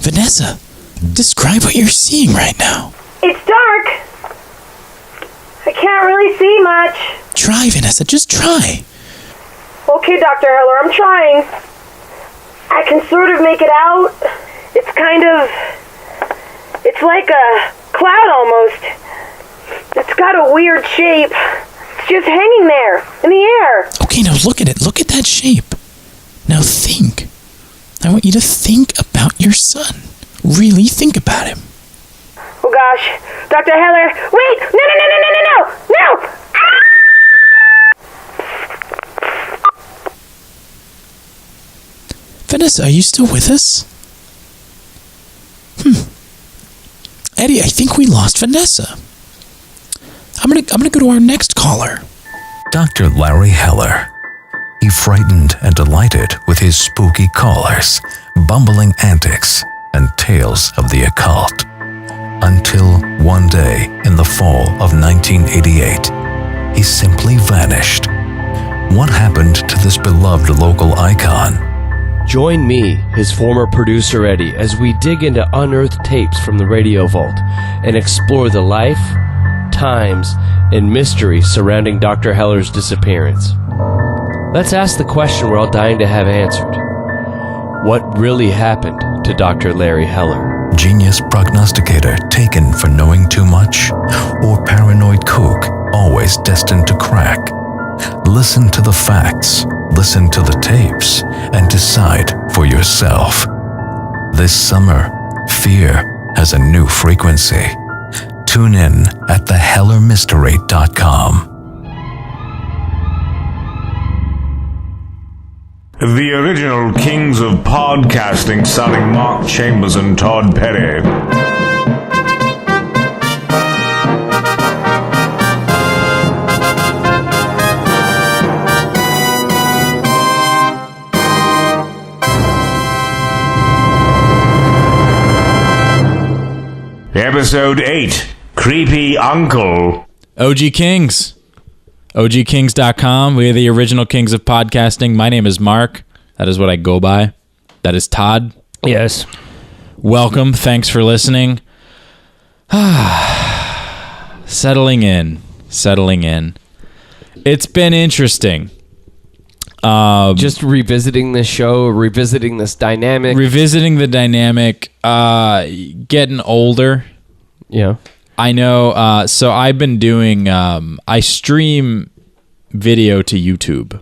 Vanessa, describe what you're seeing right now. It's dark. I can't really see much. Try, Vanessa, just try. Okay, Dr. Heller, I'm trying. I can sort of make it out. It's like a cloud almost. It's got a weird shape. It's just hanging there, in the air. Okay, now look at it. Look at that shape. Now think. I want you to think about your son. Really think about him. Oh gosh. Dr. Heller, wait! No! Vanessa, are you still with us? Eddie, I think we lost Vanessa. I'm gonna go to our next caller. Dr. Larry Heller. He frightened and delighted with his spooky callers, bumbling antics, and tales of the occult. Until one day in the fall of 1988, he simply vanished. What happened to this beloved local icon? Join me, his former producer Eddie, as we dig into unearthed tapes from the radio vault and explore the life, times, and mystery surrounding Dr. Heller's disappearance. Let's ask the question we're all dying to have answered. What really happened to Dr. Larry Heller? Genius prognosticator taken for knowing too much? Or paranoid kook always destined to crack? Listen to the facts, listen to the tapes, and decide for yourself. This summer, fear has a new frequency. Tune in at thehellermystery.com. The original kings of podcasting, starring Mark Chambers and Todd Perry. Episode 8, Creepy Uncle. OG Kings. OGKings.com. We are the original kings of podcasting. My name is Mark. That is what I go by. That is Todd. Yes. Welcome. Thanks for listening. Settling in. It's been interesting. Just revisiting this show, revisiting this dynamic. Revisiting the dynamic. Getting older. Yeah. I know. So I've been doing, I stream video to YouTube.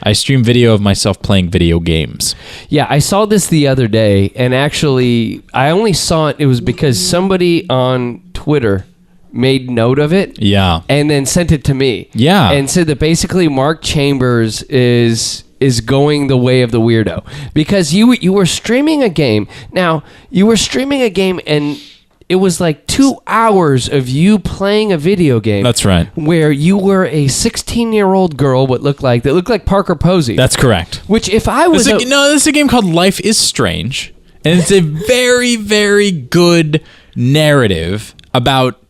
I stream video of myself playing video games. Yeah, I saw this the other day, and actually, I only saw it. It was because somebody on Twitter made note of it. Yeah. And then sent it to me. Yeah. And said that basically Mark Chambers is going the way of the weirdo. Because you were streaming a game. Now, you were streaming a game, and it was like 2 hours of you playing a video game. That's right. Where you were a 16-year-old girl that looked like Parker Posey. That's correct. Which if I was... this is a game called Life is Strange. And it's a very, very good narrative about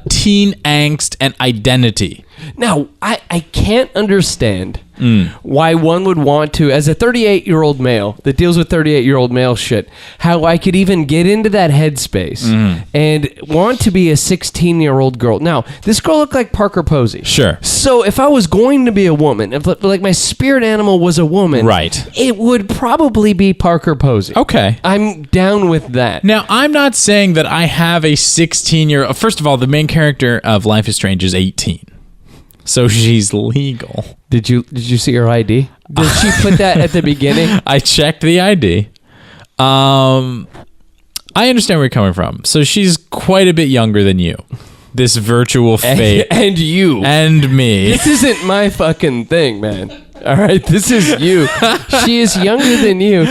teen angst and identity. Now, I can't understand why one would want to, as a 38-year-old male that deals with 38-year-old male shit, how I could even get into that headspace and want to be a 16-year-old girl. Now, this girl looked like Parker Posey. Sure. So if I was going to be a woman, if like my spirit animal was a woman, right, it would probably be Parker Posey. Okay. I'm down with that. Now, I'm not saying that I have a 16-year-old... First of all, the main character of Life is Strange is 18. So she's legal. Did you see her ID? Did she put that at the beginning? I checked the ID. I understand where you're coming from. So she's quite a bit younger than you. This virtual fate. And you. And me. This isn't my fucking thing, man. All right, this is you. She is younger than you.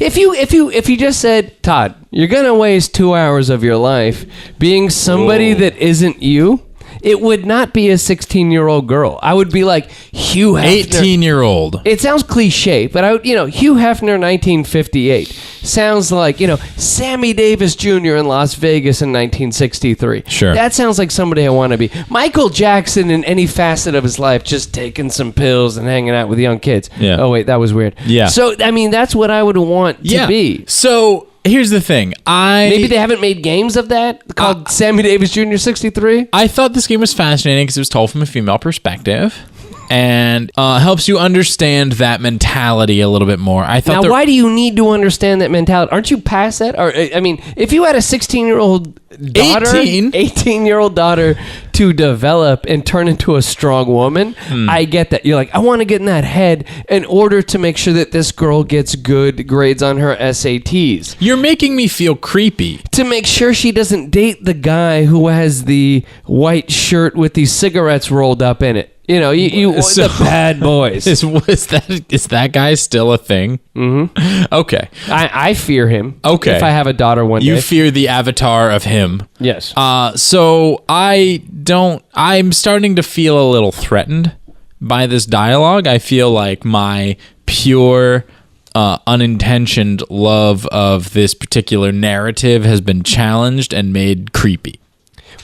If you just said, Todd, you're gonna waste 2 hours of your life being somebody that isn't you. it would not be a 16-year-old girl. I would be like Hugh Hefner. 18-year-old. It sounds cliche, but Hugh Hefner, 1958, sounds like Sammy Davis Jr. in Las Vegas in 1963. Sure. That sounds like somebody I want to be. Michael Jackson in any facet of his life, just taking some pills and hanging out with young kids. Yeah. Oh wait, that was weird. Yeah. So I mean, that's what I would want to be. So here's the thing. Maybe they haven't made games of that called Sammy Davis Jr. 63. I thought this game was fascinating because it was told from a female perspective. And helps you understand that mentality a little bit more. I thought. Now, why do you need to understand that mentality? Aren't you past that? Or I mean, if you had a 16-year-old daughter, 18-year-old daughter to develop and turn into a strong woman, I get that. You're like, I want to get in that head in order to make sure that this girl gets good grades on her SATs. You're making me feel creepy. To make sure she doesn't date the guy who has the white shirt with these cigarettes rolled up in it. The bad boys. Is that guy still a thing? Mm-hmm. Okay. I fear him. Okay. If I have a daughter one day. You fear the avatar of him. Yes. So I'm starting to feel a little threatened by this dialogue. I feel like my pure, unintentioned love of this particular narrative has been challenged and made creepy.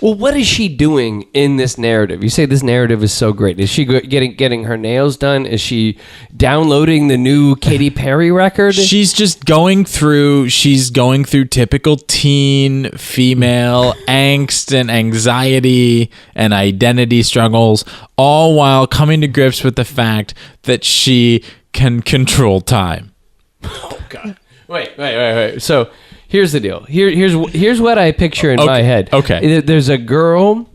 Well, what is she doing in this narrative? You say this narrative is so great. Is she getting her nails done? Is she downloading the new Katy Perry record? She's just going through typical teen female angst and anxiety and identity struggles, all while coming to grips with the fact that she can control time. Oh, God. Wait. So... here's the deal. Here's what I picture in my head. Okay. There's a girl,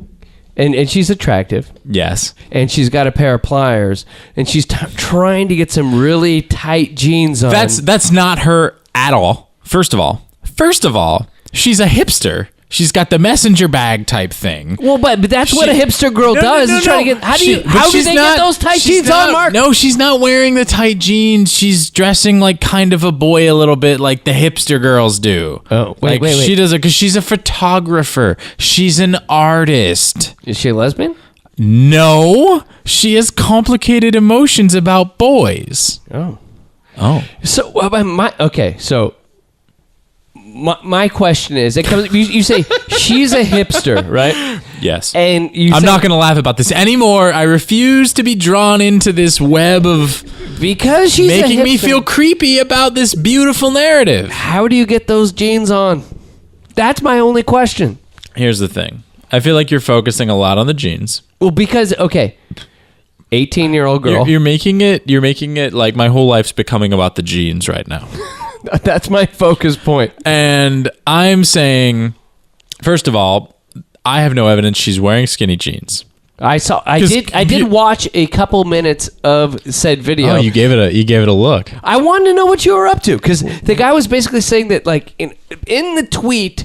and she's attractive. Yes. And she's got a pair of pliers, and she's trying to get some really tight jeans on. That's not her at all. First of all, she's a hipster. She's got the messenger bag type thing. Well, but that's what a hipster girl does. No. Is try to get. How do they get those tight jeans on, Mark? No, she's not wearing the tight jeans. She's dressing like kind of a boy a little bit, like the hipster girls do. Oh, wait. She does it because she's a photographer. She's an artist. Is she a lesbian? No, she has complicated emotions about boys. Oh. So My question is, it comes. You say she's a hipster, right? Yes. And I'm not going to laugh about this anymore. I refuse to be drawn into this web of because she's making me feel creepy about this beautiful narrative. How do you get those jeans on? That's my only question. Here's the thing. I feel like you're focusing a lot on the jeans. Well, because 18-year-old girl. You're making it like my whole life's becoming about the jeans right now. That's my focus point. And I'm saying, first of all, I have no evidence she's wearing skinny jeans. I did watch a couple minutes of said video. Oh, you gave it a look. I wanted to know what you were up to because the guy was basically saying that, like, in the tweet,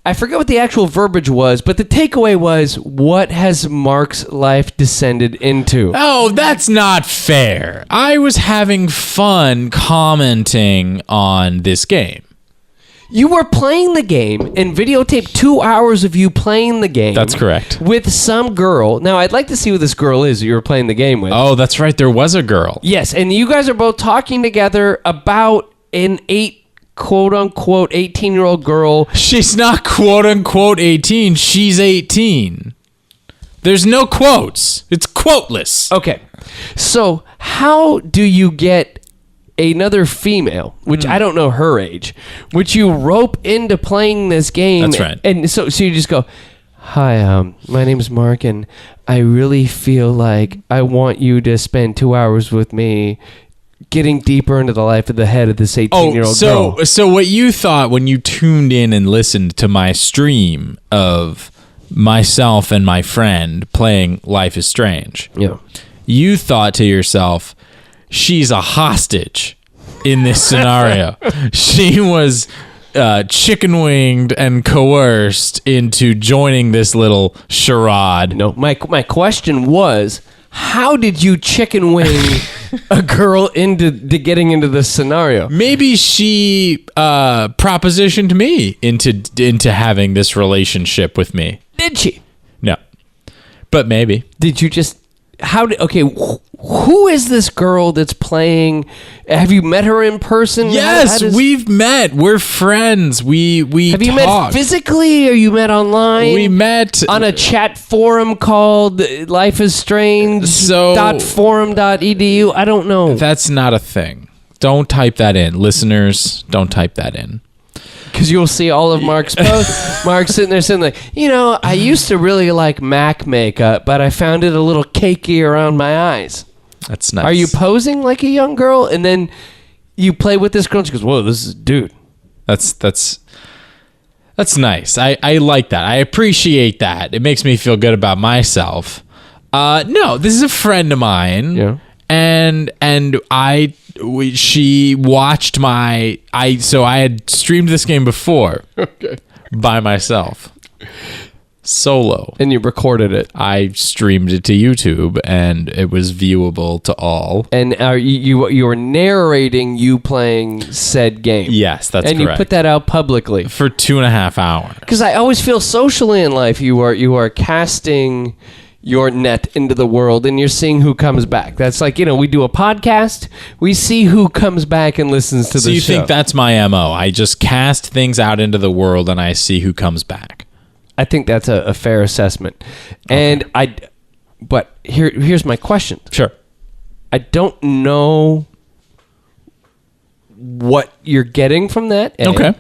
I forget what the actual verbiage was, but the takeaway was, what has Mark's life descended into? Oh, that's not fair. I was having fun commenting on this game. You were playing the game and videotaped 2 hours of you playing the game. That's correct. With some girl. Now, I'd like to see who this girl is that you were playing the game with. Oh, that's right. There was a girl. Yes, and you guys are both talking together about an quote-unquote 18-year-old girl. She's not quote-unquote 18. She's 18. There's no quotes. It's quoteless. Okay. So how do you get another female, which I don't know her age, which you rope into playing this game? That's right. And so you just go, hi, my name's Mark, and I really feel like I want you to spend 2 hours with me getting deeper into the life of the head of this 18-year-old girl. So what you thought when you tuned in and listened to my stream of myself and my friend playing Life is Strange, yeah, you thought to yourself, she's a hostage in this scenario. She was chicken winged and coerced into joining this little charade. No, my question was, how did you chicken wing a girl into getting into this scenario? Maybe she propositioned me into having this relationship with me. Did she? No. But maybe. Did you just... who is this girl that's playing? Have you met her in person? Yes, we've met. We're friends. We have you met physically, or you met online? We met on a chat forum called Life is Strange. .forum.edu. I don't know. That's not a thing. Don't type that in, listeners. Don't type that in. Because you'll see all of Mark's posts. Mark's sitting there saying, like, I used to really like MAC makeup, but I found it a little cakey around my eyes. That's nice. Are you posing like a young girl? And then you play with this girl and she goes, whoa, this is a dude. That's nice. I like that. I appreciate that. It makes me feel good about myself. No, this is a friend of mine. Yeah. And she watched so I had streamed this game before. Okay. By myself. Solo. And you recorded it. I streamed it to YouTube, and it was viewable to all. And you were narrating you playing said game. Yes, that's correct. And you put that out publicly. For 2.5 hours. Because I always feel socially in life, you are casting your net into the world, and you're seeing who comes back. That's like, we do a podcast, we see who comes back and listens to the show. So you think that's my MO? I just cast things out into the world, and I see who comes back. I think that's a fair assessment. Okay. And but here's my question. Sure. I don't know what you're getting from that. Okay.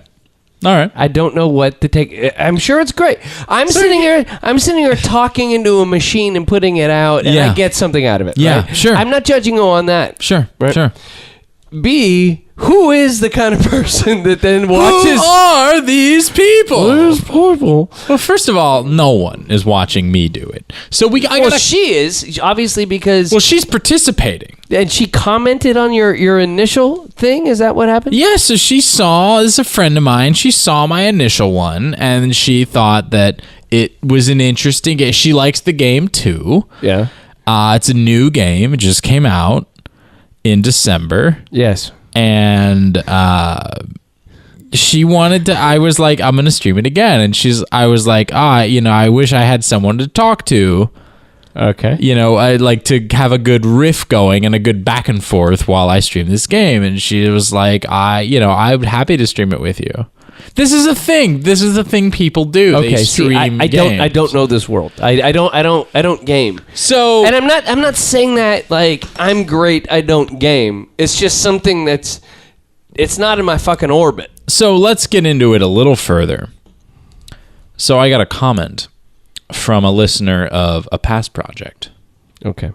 All right. I don't know what to take. I'm sure it's great. I'm sitting here talking into a machine and putting it out, and I get something out of it. Yeah, right? sure. I'm not judging you on that. Sure, right? Sure. B, who is the kind of person that then watches? Who are these people? These people. Well, first of all, no one is watching me do it. So she is, obviously, because... Well, she's participating. And she commented on your initial thing? Is that what happened? Yeah, so she saw, as a friend of mine, she saw my initial one, and she thought that it was an interesting game. She likes the game, too. Yeah. It's a new game. It just came out in December. Yes. And she wanted to, I was like, I'm going to stream it again. And I was like, I wish I had someone to talk to. Okay. I'd like to have a good riff going and a good back and forth while I stream this game. And she was like, I'm happy to stream it with you. This is a thing. This is a thing people do. Okay, they stream games. I don't know this world. I don't game. So, and I'm not saying that like I'm great. I don't game. It's just something it's not in my fucking orbit. So let's get into it a little further. So I got a comment from a listener of a past project. Okay.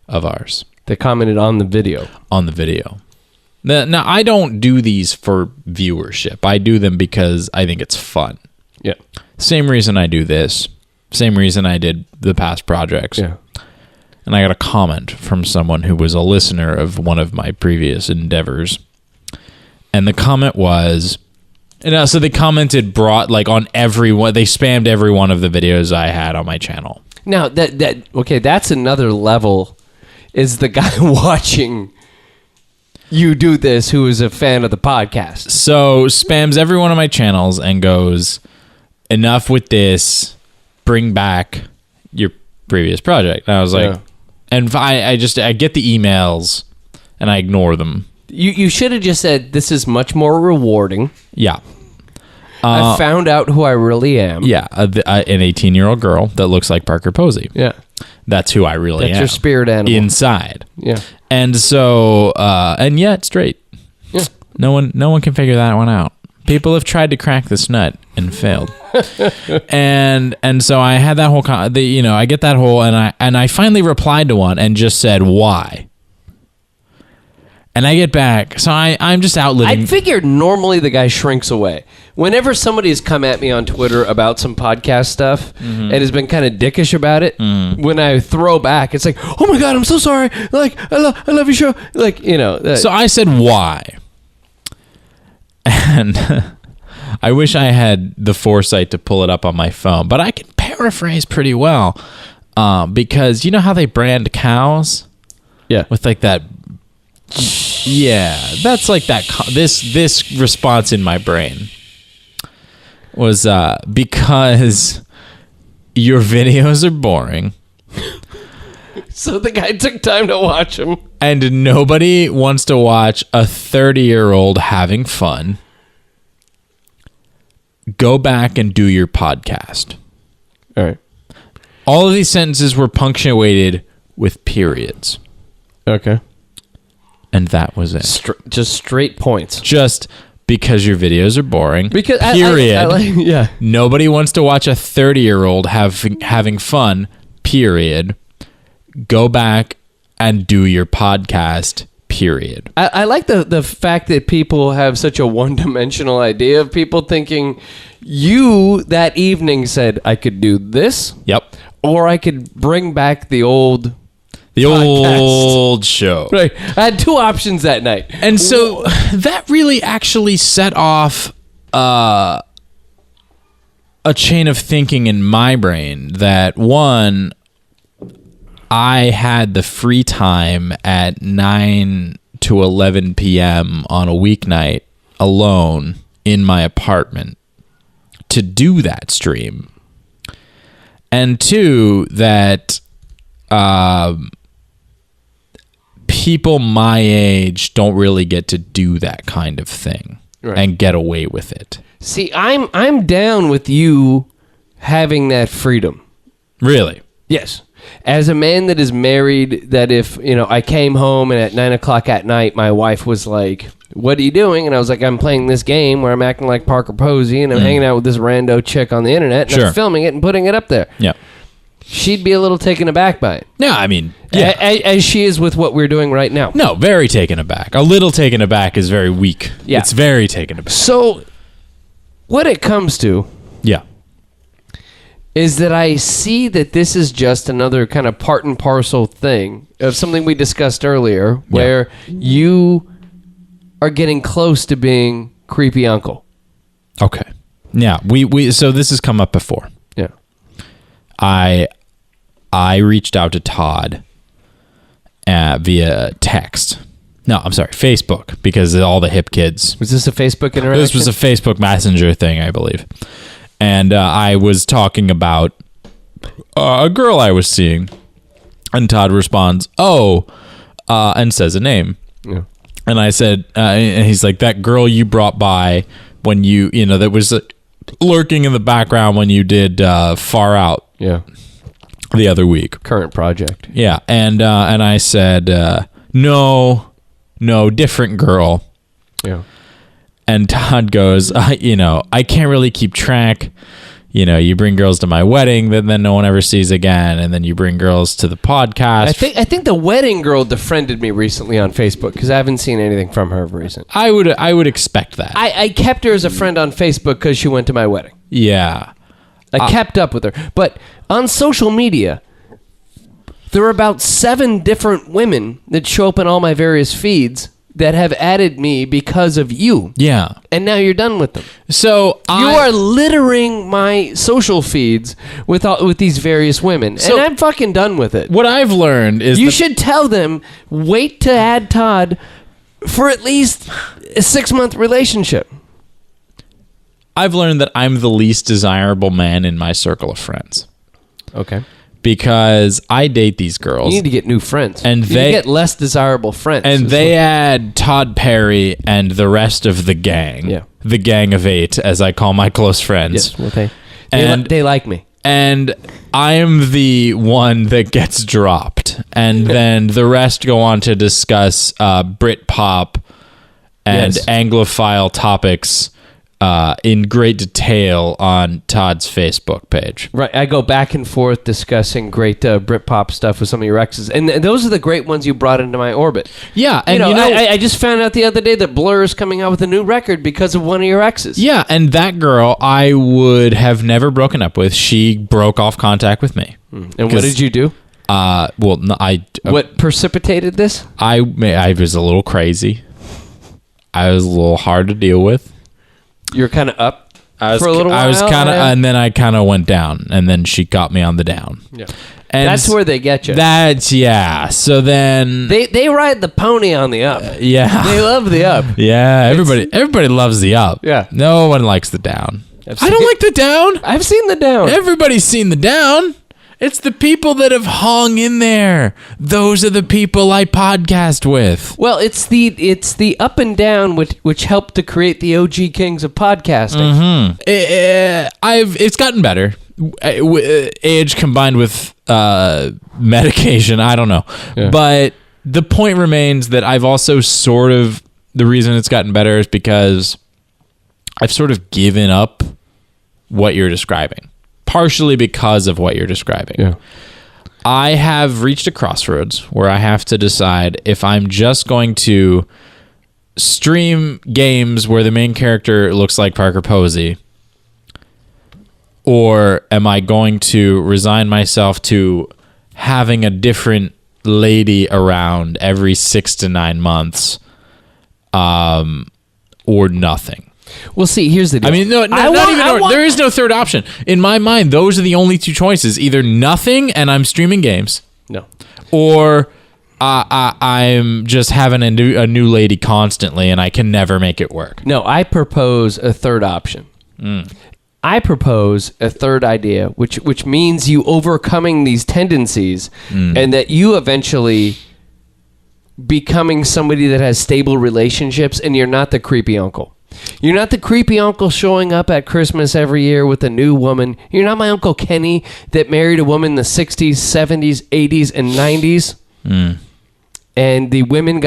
Of ours. They commented on the video. On the video. Now, I don't do these for viewership. I do them because I think it's fun. Yeah. Same reason I do this. Same reason I did the past projects. Yeah. And I got a comment from someone who was a listener of one of my previous endeavors. And the comment was... so they commented on every one. They spammed every one of the videos I had on my channel. Now, that's another level, is the guy watching... you do this who is a fan of the podcast. So spams every one of my channels and goes, enough with this, bring back your previous project. And I was like, and I get the emails and I ignore them. You should have just said, this is much more rewarding. Yeah. I found out who I really am. Yeah. An 18-year-old girl that looks like Parker Posey. Yeah. That's who I really am. That's your spirit animal. Inside. Yeah. And so, and yet straight. Yeah. No one can figure that one out. People have tried to crack this nut and failed. and so I had that whole, I get that whole, and I finally replied to one and just said, why? And I get back, so I'm just outliving. I figured normally the guy shrinks away. Whenever somebody has come at me on Twitter about some podcast stuff and has been kind of dickish about it, when I throw back, it's like, oh my God, I'm so sorry. Like, I love your show. Like, So I said, why? And I wish I had the foresight to pull it up on my phone, but I can paraphrase pretty well because you know how they brand cows? Yeah. With like that... Yeah, that's like that. This response in my brain was because your videos are boring So the guy took time to watch them. And nobody wants to watch a 30-year-old having fun. Go back and do your podcast. All right. All of these sentences were punctuated with periods. Okay. And that was it. Just straight points. Just because your videos are boring. Because period. yeah. Nobody wants to watch a 30-year-old having fun. Period. Go back and do your podcast. Period. I like the fact that people have such a one-dimensional idea of people thinking you that evening said I could do this. Yep. Or I could bring back the old show. Right. I had two options that night. And so that really actually set off a chain of thinking in my brain that, one, I had the free time at 9 to 11 p.m. on a weeknight alone in my apartment to do that stream. And two, that people my age don't really get to do that kind of thing and get away with it. See, I'm down with you having that freedom. Really? Yes. As a man that is married, that if, I came home and at 9 o'clock at night, my wife was like, what are you doing? And I was like, I'm playing this game where I'm acting like Parker Posey and I'm hanging out with this rando chick on the internet and I'm filming it and putting it up there. Yeah. She'd be a little taken aback by it. Yeah, I mean, yeah. As she is with what we're doing right now. No, very taken aback. A little taken aback is very weak. Yeah. It's very taken aback. So, what it comes to... Yeah. is that I see that this is just another kind of part and parcel thing of something we discussed earlier, where you are getting close to being creepy uncle. Okay. Yeah, we so this has come up before. Yeah. I reached out to Todd via text. No, I'm sorry, Facebook, because all the hip kids. Was this a Facebook interaction? This was a Facebook Messenger thing, I believe. And I was talking about a girl I was seeing. And Todd responds, and says a name. Yeah. And I said, and he's like, that girl you brought by when you that was lurking in the background when you did Far Out. Yeah. The other week. Current project. Yeah. And I said, no, different girl. Yeah. And Todd goes, I can't really keep track. You bring girls to my wedding that then no one ever sees again, and then you bring girls to the podcast. I think the wedding girl defriended me recently on Facebook because I haven't seen anything from her recently. I would expect that. I kept her as a friend on Facebook because she went to my wedding. Yeah. I kept up with her. But on social media, there are about 7 different women that show up in all my various feeds that have added me because of you. Yeah. And now you're done with them. So you are littering my social feeds with these various women. So and I'm fucking done with it. What I've learned is you should tell them, wait to add Todd for at least a 6-month relationship. I've learned that I'm the least desirable man in my circle of friends. Okay. Because I date these girls. You need to get new friends. And you get less desirable friends. And they add Todd Perry and the rest of the gang. Yeah. The gang of 8, as I call my close friends. Yes, well, and they like me. And I am the one that gets dropped. And then the rest go on to discuss Britpop and Anglophile topics in great detail on Todd's Facebook page. Right. I go back and forth discussing great Britpop stuff with some of your exes. And those are the great ones you brought into my orbit. Yeah. And I just found out the other day that Blur is coming out with a new record because of one of your exes. Yeah. And that girl I would have never broken up with. She broke off contact with me. And what did you do? What precipitated this? I was a little crazy. I was a little hard to deal with. You're kind of up for a little while. I was kind of, and then I kind of went down, and then she got me on the down. Yeah, and that's where they get you. So then they ride the pony on the up. Yeah, they love the up. Yeah, everybody loves the up. Yeah, no one likes the down. I don't like the down. I've seen the down. Everybody's seen the down. It's the people that have hung in there. Those are the people I podcast with. Well, it's the up and down which helped to create the OG kings of podcasting. It's gotten better. Age combined with medication, I don't know. Yeah. But the point remains that I've also sort of, the reason it's gotten better is because I've sort of given up what you're describing. Partially because of what you're describing. Yeah. I have reached a crossroads where I have to decide if I'm just going to stream games where the main character looks like Parker Posey, or am I going to resign myself to having a different lady around every 6 to 9 months, or nothing. Well, see, here's the deal. I mean, there is no third option. In my mind, those are the only two choices. Either nothing and I'm streaming games. No. Or I'm just having a new lady constantly and I can never make it work. No, I propose a third option. I propose a third idea, which means you overcoming these tendencies and that you eventually becoming somebody that has stable relationships and you're not the creepy uncle. You're not the creepy uncle showing up at Christmas every year with a new woman. You're not my Uncle Kenny that married a woman in the 60s, 70s, 80s, and 90s. And the women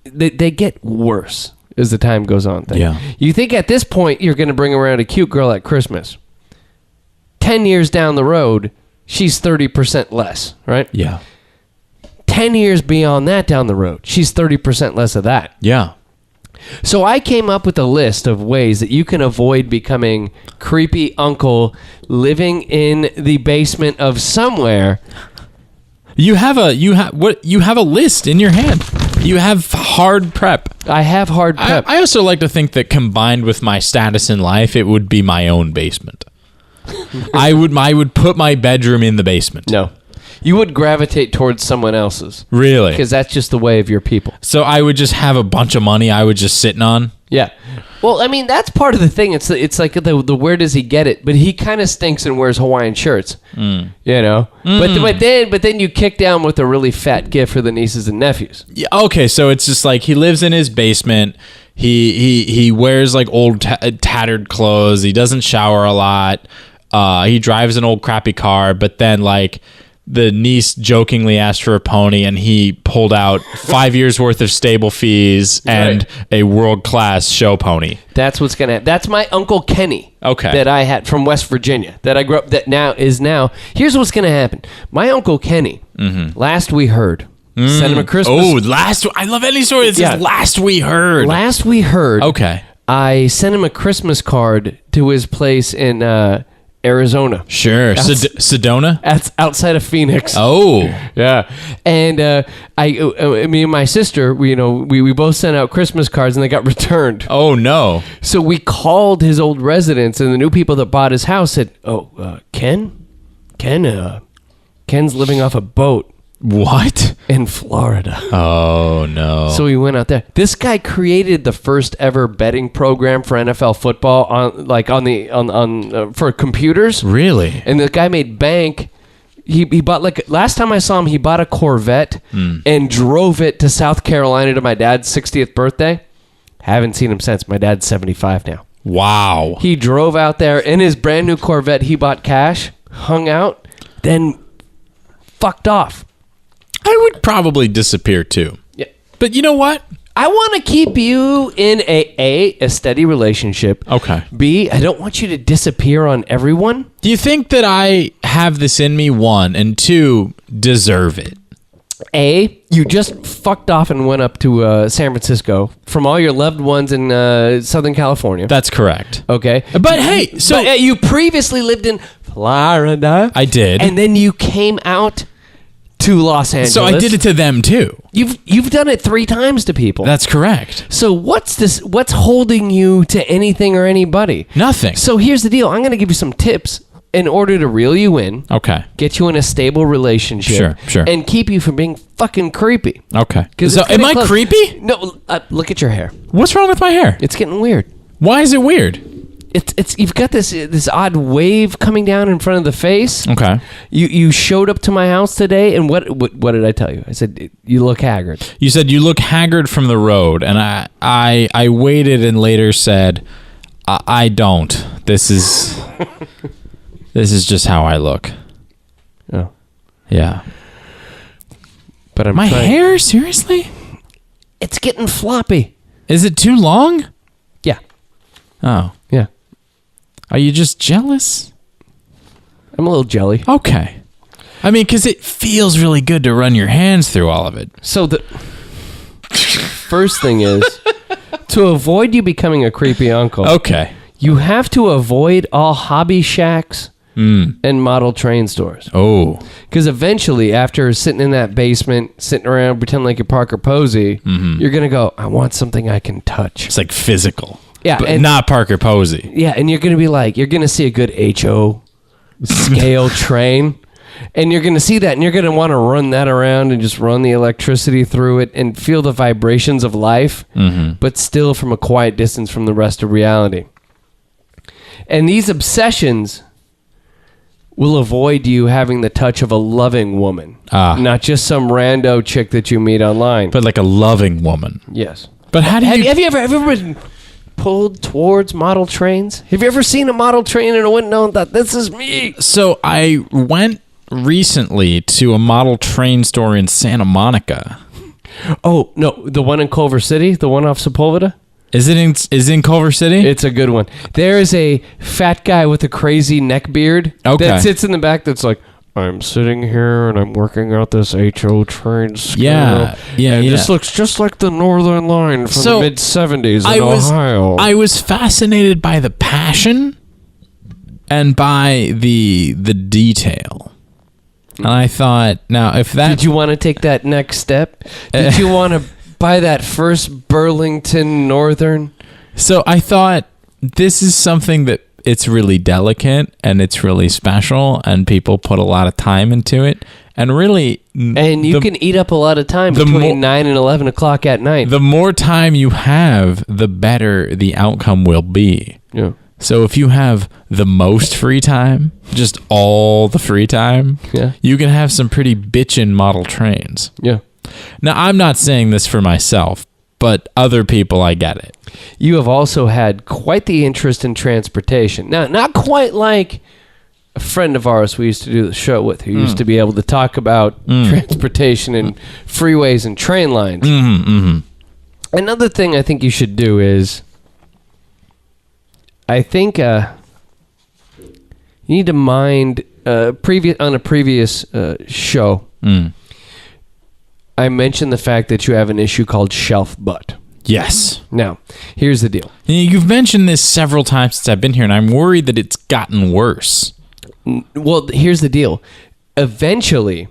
they get worse as the time goes on. Yeah. You think at this point you're going to bring around a cute girl at Christmas. 10 years down the road, she's 30% less, right? Yeah. 10 years beyond that down the road, she's 30% less of that. Yeah. So I came up with a list of ways that you can avoid becoming creepy uncle living in the basement of somewhere. You have a list in your hand. You have hard prep. I have hard prep. I also like to think that combined with my status in life, it would be my own basement. I would put my bedroom in the basement. No. You would gravitate towards someone else's. Really? Because that's just the way of your people. So I would just have a bunch of money I would just sitting on? Yeah. Well, I mean, that's part of the thing. It's like the where does he get it? But he kind of stinks and wears Hawaiian shirts. You know? But then you kick down with a really fat gift for the nieces and nephews. Yeah, okay, so it's just like he lives in his basement. He wears like old tattered clothes. He doesn't shower a lot. He drives an old crappy car, but then like the niece jokingly asked for a pony and he pulled out 5 years worth of stable fees and a world-class show pony. That's what's going to happen. That's my Uncle Kenny. Okay. That I had from West Virginia that I grew up that now. Here's what's going to happen. My Uncle Kenny, last we heard, sent him a Christmas. I love any story that says last we heard. Last we heard. Okay. I sent him a Christmas card to his place in Arizona. Sure. Sedona? That's outside of Phoenix. Oh. Yeah. And me and my sister, we both sent out Christmas cards and they got returned. Oh, no. So we called his old residence and the new people that bought his house said, Ken's living off a boat. What? In Florida. Oh, no. So we went out there. This guy created the first ever betting program for NFL football for computers. Really? And the guy made bank. He bought last time I saw him, he bought a Corvette and drove it to South Carolina to my dad's 60th birthday. Haven't seen him since. My dad's 75 now. Wow. He drove out there in his brand new Corvette. He bought cash, hung out, then fucked off. I would probably disappear too. Yeah. But you know what? I want to keep you in a steady relationship. Okay. B, I don't want you to disappear on everyone. Do you think that I have this in me, one, and two, deserve it? A, you just fucked off and went up to San Francisco from all your loved ones in Southern California. That's correct. Okay. But hey, so... But, you previously lived in Florida. I did. And then you came out to Los Angeles. So I did it to them too. You've done it 3 times to people. That's correct. So what's holding you to anything or anybody? Nothing. So here's the deal. I'm going to give you some tips in order to reel you in. Okay. Get you in a stable relationship. Sure. And keep you from being fucking creepy. Okay. So am I creepy? No, look at your hair. What's wrong with my hair? It's getting weird. Why is it weird? it's you've got this odd wave coming down in front of the face. Okay. You showed up to my house today, and what did I tell you? I said you look haggard. You said you look haggard from the road, and I waited and later said, I don't. This is just how I look. Oh. Yeah. But I'm My trying. hair? Seriously? It's getting floppy. Is it too long? Yeah. Oh. Yeah. Are you just jealous? I'm a little jelly. Okay. I mean, because it feels really good to run your hands through all of it. So the first thing is, to avoid you becoming a creepy uncle, Okay. you have to avoid all hobby shacks and model train stores. Oh. Because eventually, after sitting in that basement, sitting around, pretending like you're Parker Posey, you're going to go, I want something I can touch. It's like physical. Yeah, But and- not Parker Posey. Yeah, and you're going to be like, you're going to see a good HO scale train, and you're going to see that, and you're going to want to run that around and just run the electricity through it and feel the vibrations of life, but still from a quiet distance from the rest of reality. And these obsessions will avoid you having the touch of a loving woman, not just some rando chick that you meet online. But like a loving woman. Yes. But how do you... Have you ever been pulled towards model trains? Have you ever seen a model train in a window and thought, this is me? So I went recently to a model train store in Santa Monica. Oh, no, the one in Culver City? The one off Sepulveda? Is it in Culver City? It's a good one. There is a fat guy with a crazy neck beard that sits in the back that's like, I'm sitting here and I'm working out this HO train scale. Yeah. And this looks just like the Northern Line from the mid-'70s in Ohio. I was fascinated by the passion and by the detail. And I thought, now if that... Did you want to take that next step? Did you want to buy that first Burlington Northern? So I thought, this is something that it's really delicate and it's really special and people put a lot of time into it. And really... And you can eat up a lot of time between 9 and 11 o'clock at night. The more time you have, the better the outcome will be. Yeah. So if you have the most free time, just all the free time, you can have some pretty bitchin' model trains. Yeah. Now, I'm not saying this for myself, but other people, I get it. You have also had quite the interest in transportation. Now, not quite like a friend of ours we used to do the show with, who used to be able to talk about transportation and freeways and train lines. Another thing I think you should do is, I think you need to mind on a previous show. I mentioned the fact that you have an issue called shelf butt. Yes. Now, here's the deal. You've mentioned this several times since I've been here, and I'm worried that it's gotten worse. Well, here's the deal. Eventually,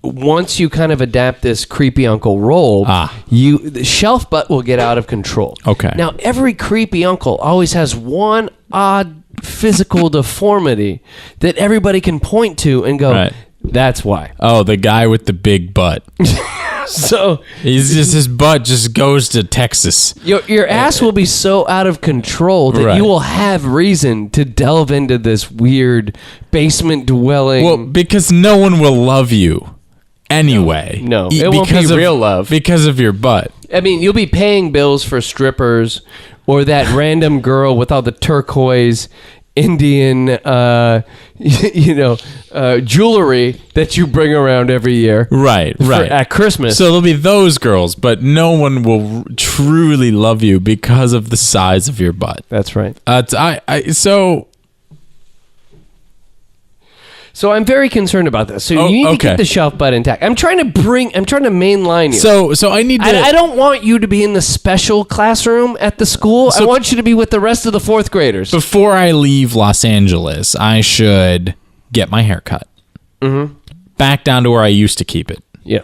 once you kind of adapt this creepy uncle role, the shelf butt will get out of control. Okay. Now, every creepy uncle always has one odd physical deformity that everybody can point to and go, that's why. Oh, the guy with the big butt. So his butt just goes to Texas. Your ass will be so out of control that you will have reason to delve into this weird basement dwelling. Well, because no one will love you anyway. No, it won't be real love. Because of your butt. I mean, you'll be paying bills for strippers or that random girl with all the turquoise Indian, jewelry that you bring around every year. Right. At Christmas. So there'll be those girls, but no one will truly love you because of the size of your butt. That's right. So I'm very concerned about this. So you need to keep the shelf butt intact. I'm trying to mainline you. So I need to... I don't want you to be in the special classroom at the school. I want you to be with the rest of the fourth graders. Before I leave Los Angeles, I should get my hair cut. Back down to where I used to keep it. Yeah.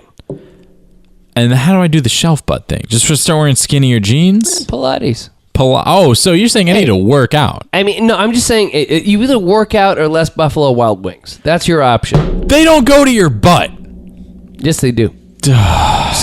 And how do I do the shelf butt thing? Just for start wearing skinnier jeans? Pilates. So you're saying I need to work out? I mean, no, I'm just saying you either work out or less Buffalo Wild Wings. That's your option. They don't go to your butt. Yes, they do.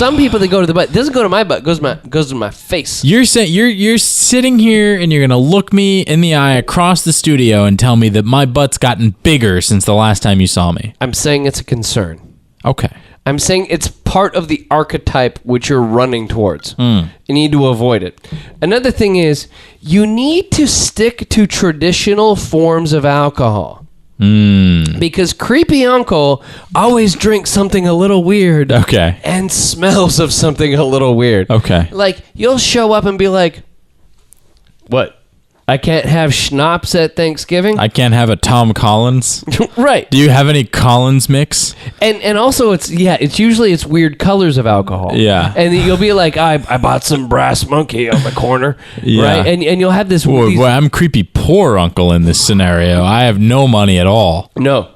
some people that go to the butt. It doesn't go to my butt. It goes to my face. You're saying you're sitting here and you're gonna look me in the eye across the studio and tell me that my butt's gotten bigger since the last time you saw me. I'm saying it's a concern. Okay. I'm saying it's part of the archetype which you're running towards. You need to avoid it. Another thing is you need to stick to traditional forms of alcohol. Because creepy uncle always drinks something a little weird. Okay. And smells of something a little weird. Okay. Like, you'll show up and be like, what? I can't have schnapps at Thanksgiving? I can't have a Tom Collins. Right. Do you have any Collins mix? And also it's usually weird colors of alcohol. Yeah. And you'll be like, I bought some Brass Monkey on the corner. Yeah. Right. And you'll have this. Well, I'm creepy poor uncle in this scenario. I have no money at all. No.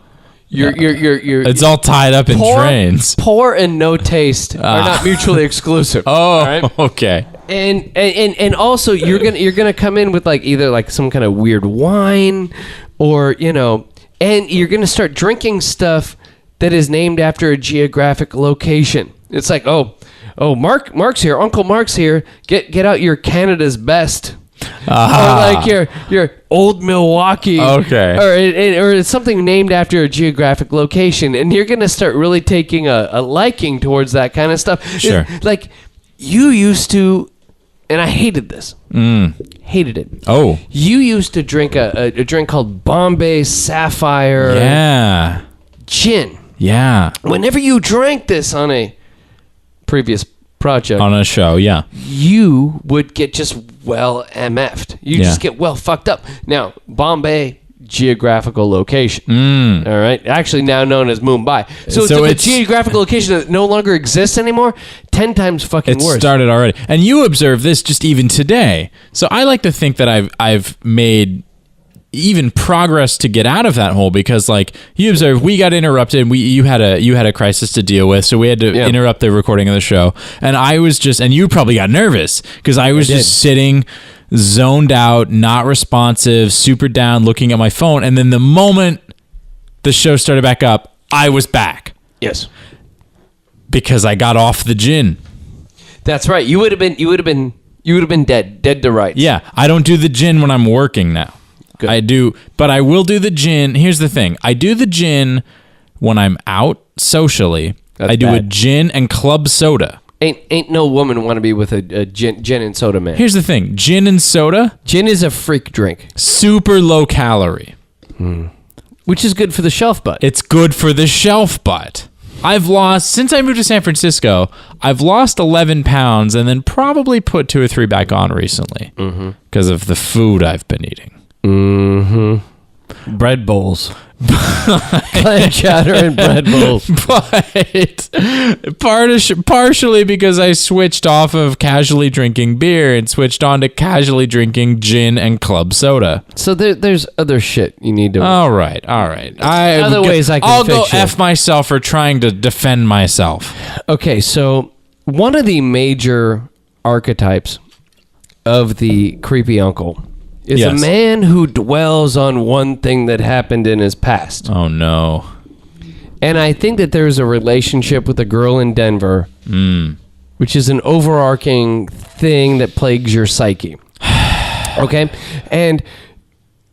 You're It's all tied up in trains. Poor and no taste are not mutually exclusive. Oh, right? Okay. And also you're gonna come in with either some kind of weird wine, or and you're gonna start drinking stuff that is named after a geographic location. It's like, oh, Mark's here, Uncle Mark's here. Get out your Canada's Best. Or your old Milwaukee. Okay. Or it's something named after a geographic location, and you're gonna start really taking a liking towards that kind of stuff. Sure. Like you used to, and I hated this. Hated it. Oh. You used to drink a drink called Bombay Sapphire. Yeah. Gin. Yeah. Whenever you drank this on a previous project, On a show, yeah. you would get just MF'd. You just get fucked up. Now, Bombay, geographical location. All right. Actually now known as Mumbai. So it's a geographical location that no longer exists anymore. 10 times fucking worse. It started already. And you observe this just even today. So I like to think that I've made even progress to get out of that hole, because you observe, we got interrupted. You had a crisis to deal with, so we had to interrupt the recording of the show. And I was and you probably got nervous because I was just sitting zoned out, not responsive, super down, looking at my phone. And then the moment the show started back up, I was back. Yes. Because I got off the gin. That's right. You would have been dead to rights. Yeah. I don't do the gin when I'm working now. Good. I do, but I will do the gin. Here's the thing. I do the gin when I'm out socially. I do a gin and club soda. Ain't no woman want to be with a gin and soda man. Here's the thing. Gin and soda. Gin is a freak drink. Super low calorie. Which is good for the shelf butt. It's good for the shelf butt. I've lost, since I moved to San Francisco, I've lost 11 pounds and then probably put 2 or 3 back on recently because of the food I've been eating. Bread bowls. Clam chowder and bread bowls. But partially because I switched off of casually drinking beer and switched on to casually drinking gin and club soda. So there's other shit you need to... All right. Other ways I can I'll fix go it. F myself for trying to defend myself. Okay, so one of the major archetypes of the creepy uncle is a man who dwells on one thing that happened in his past. Oh, no. And I think that there's a relationship with a girl in Denver, which is an overarching thing that plagues your psyche. Okay? And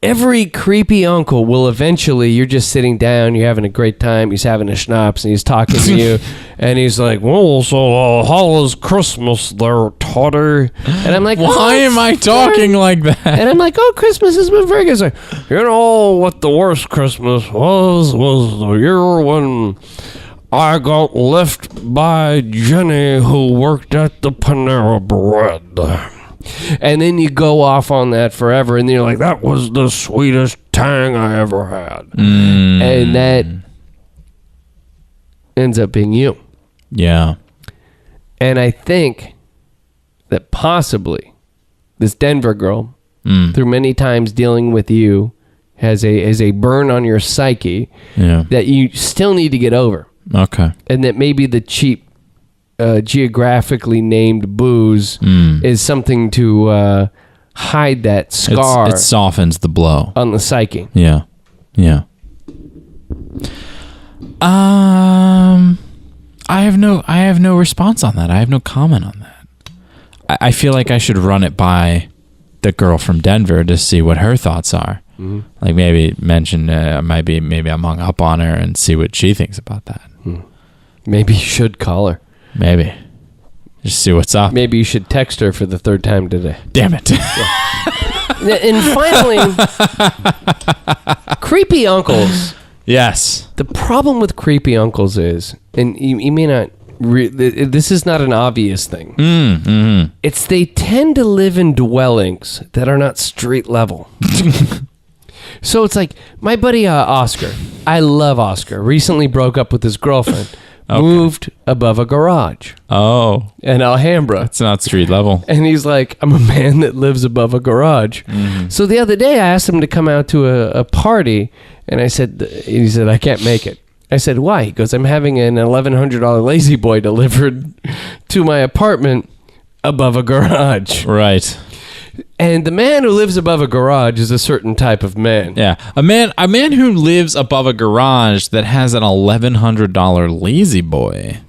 every creepy uncle will eventually, you're just sitting down, you're having a great time, he's having a schnapps, and he's talking to you, and he's like, well, so how was Christmas there, Totter? And I'm like, why am I talking like that? And I'm like, oh, Christmas has been very good. He's like, you know what the worst Christmas was the year when I got left by Jenny, who worked at the Panera Bread. And then you go off on that forever, and you're like, that was the sweetest tang I ever had. And that ends up being you. Yeah. And I think that possibly this Denver girl, through many times dealing with you, has a burn on your psyche that you still need to get over. Okay. And that maybe the cheap geographically named booze is something to hide that scar. It softens the blow on the psyche. I have no response on that. I have no comment on that. I feel like I should run it by the girl from Denver to see what her thoughts are. Mm-hmm. Like maybe mention, maybe I'm hung up on her and see what she thinks about that. Maybe you should call her. Maybe. Just see what's up. Maybe you should text her for the 3rd time today. Damn it. And finally, creepy uncles. Yes. The problem with creepy uncles is, and you may not, this is not an obvious thing. It's they tend to live in dwellings that are not street level. So it's like my buddy Oscar. I love Oscar. Recently broke up with his girlfriend. Moved above a garage. Oh. In Alhambra. It's not street level. And he's like, I'm a man that lives above a garage. Mm-hmm. So the other day I asked him to come out to a party, and he said, I can't make it. I said, why? He goes, I'm having an $1,100 Lazy Boy delivered to my apartment above a garage. Right. And the man who lives above a garage is a certain type of man. Yeah. A man who lives above a garage that has an $1,100 Lazy Boy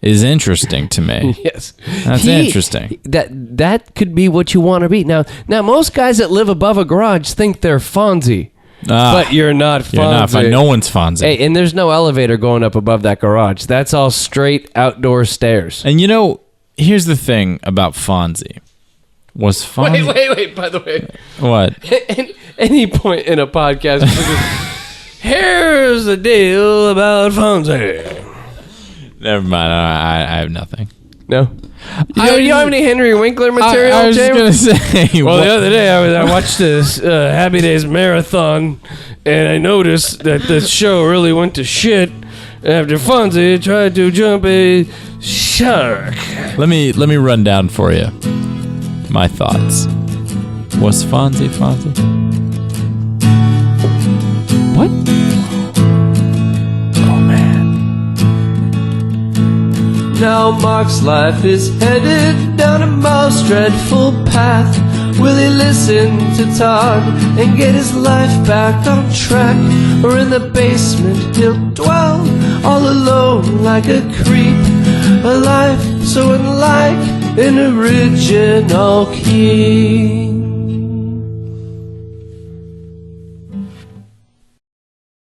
is interesting to me. Yes. That's interesting. That could be what you want to be. Now most guys that live above a garage think they're Fonzie. But you're not Fonzie. You're not Fonzie. No one's Fonzie. Hey, and there's no elevator going up above that garage. That's all straight outdoor stairs. And here's the thing about Fonzie. Was Fonzie... Wait, by the way. What? At any point in a podcast, here's the deal about Fonzie. Never mind. I have nothing. No? You don't have any Henry Winkler material, I was James? going to say... Well, the other day I watched this Happy Days marathon, and I noticed that the show really went to shit after Fonzie tried to jump a shark. Let me run down for you my thoughts. Was Fonzie? What? Oh, man. Now Mark's life is headed down a most dreadful path. Will he listen to Todd and get his life back on track? Or in the basement he'll dwell all alone like a creep? A life so unlike an original key.